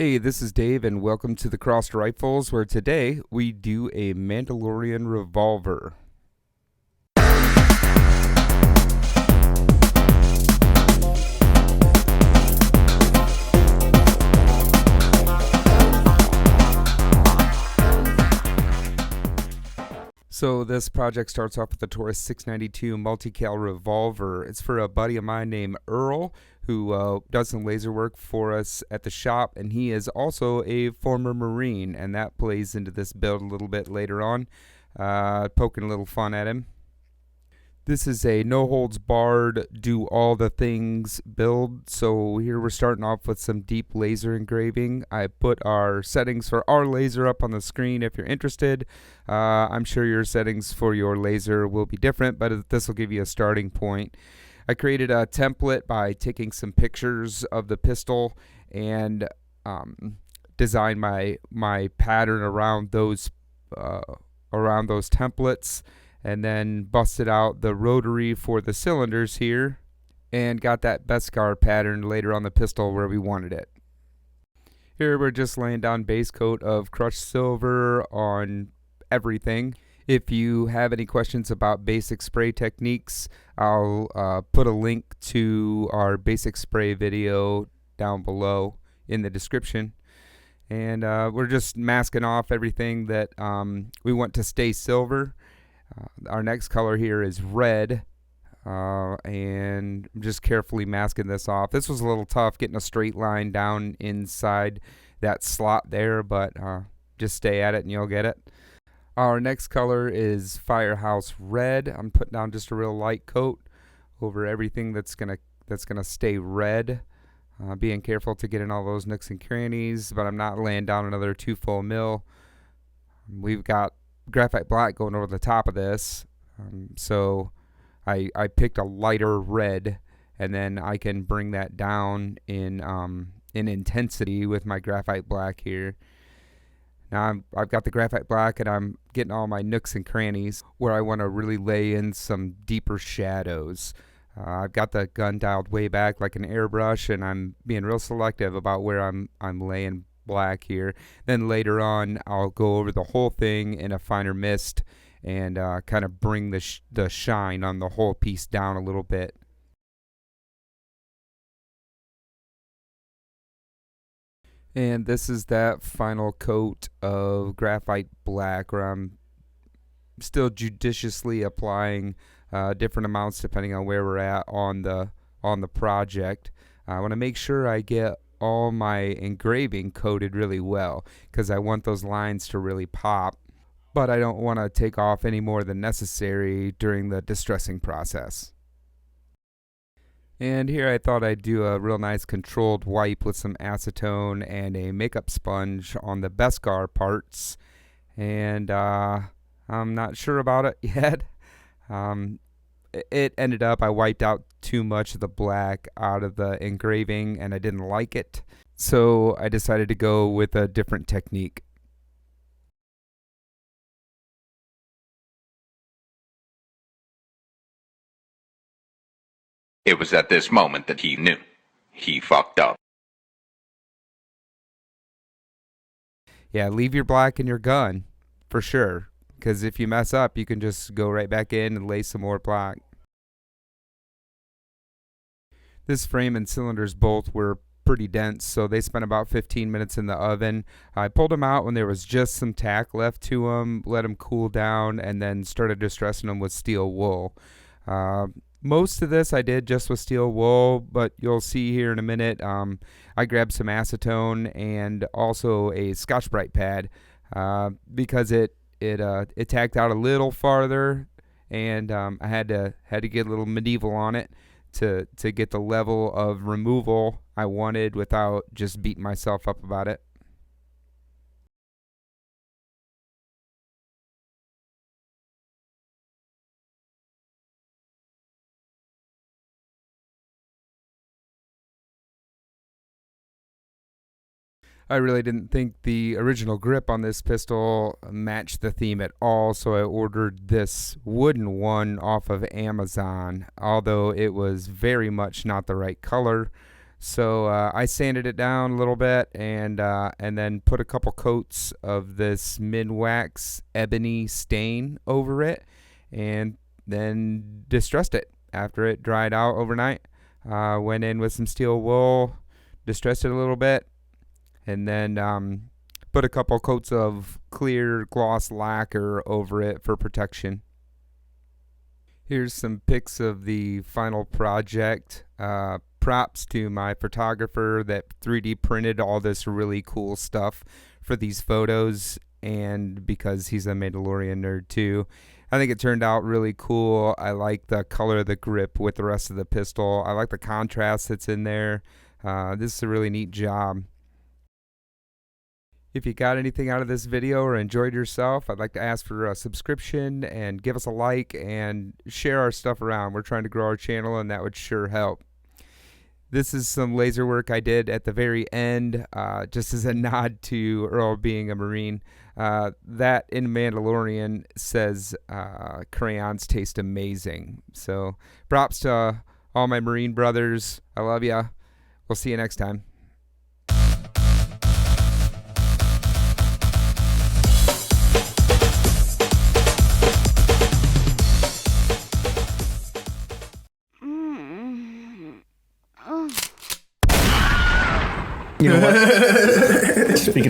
Hey, this is Dave, and welcome to the Crossed Rifles, where today we do a Mandalorian Revolver. So this project starts off with the Taurus 692 multi-cal revolver. It's for a buddy of mine named Earl, who does some laser work for us at the shop, and he is also a former Marine, and that plays into this build a little bit later on, poking a little fun at him. This is a no-holds-barred, do-all-the-things build, so here we're starting off with some deep laser engraving. I put our settings for our laser up on the screen if you're interested. I'm sure your settings for your laser will be different, but this will give you a starting point. I created a template by taking some pictures of the pistol and designed my pattern around those templates, and then busted out the rotary for the cylinders here and got that Beskar pattern later on the pistol where we wanted it. Here we're just laying down base coat of crushed silver on everything. If you have any questions about basic spray techniques, I'll put a link to our basic spray video down below in the description. And we're just masking off everything that we want to stay silver. Our next color here is red, and I'm just carefully masking this off. This was a little tough getting a straight line down inside that slot there, but just stay at it and you'll get it. Our next color is Firehouse Red. I'm putting down just a real light coat over everything that's gonna stay red. Being careful to get in all those nooks and crannies, but I'm not laying down another 2 full mil. We've got graphite black going over the top of this, so I picked a lighter red, and then I can bring that down in intensity with my graphite black here. Now I've got the graphite black, and I'm getting all my nooks and crannies where I want to really lay in some deeper shadows. I've got the gun dialed way back like an airbrush, and I'm being real selective about where I'm laying black here. Then later on I'll go over the whole thing in a finer mist and kind of bring the shine on the whole piece down a little bit. And this is that final coat of graphite black where I'm still judiciously applying different amounts depending on where we're at on the project. I want to make sure I get all my engraving coated really well because I want those lines to really pop, but I don't want to take off any more than necessary during the distressing process. And here I thought I'd do a real nice controlled wipe with some acetone and a makeup sponge on the Beskar parts, and I'm not sure about it yet. It ended up I wiped out too much of the black out of the engraving and I didn't like it, so I decided to go with a different technique. It was at this moment that he knew. He fucked up. Yeah, leave your black in your gun for sure, because if you mess up you can just go right back in and lay some more black. This frame and cylinders both were pretty dense, so they spent about 15 minutes in the oven. I pulled them out when there was just some tack left to them, let them cool down, and then started distressing them with steel wool. Most of this I did just with steel wool, but you'll see here in a minute I grabbed some acetone and also a Scotch-Brite pad because it tacked out a little farther, and I had to get a little medieval on it to get the level of removal I wanted without just beating myself up about it. I really didn't think the original grip on this pistol matched the theme at all, so I ordered this wooden one off of Amazon, although it was very much not the right color. So I sanded it down a little bit and then put a couple coats of this Minwax ebony stain over it, and then distressed it after it dried out overnight. Went in with some steel wool, distressed it a little bit, and then put a couple coats of clear gloss lacquer over it for protection. Here's some pics of the final project. Props to my photographer that 3D printed all this really cool stuff for these photos, and because he's a Mandalorian nerd too. I think it turned out really cool. I like the color of the grip with the rest of the pistol. I like the contrast that's in there. This is a really neat job. If you got anything out of this video or enjoyed yourself, I'd like to ask for a subscription and give us a like and share our stuff around. We're trying to grow our channel, and that would sure help. This is some laser work I did at the very end, just as a nod to Earl being a Marine. That in Mandalorian says crayons taste amazing. So props to all my Marine brothers. I love ya. We'll see you next time. You know what? Speaking of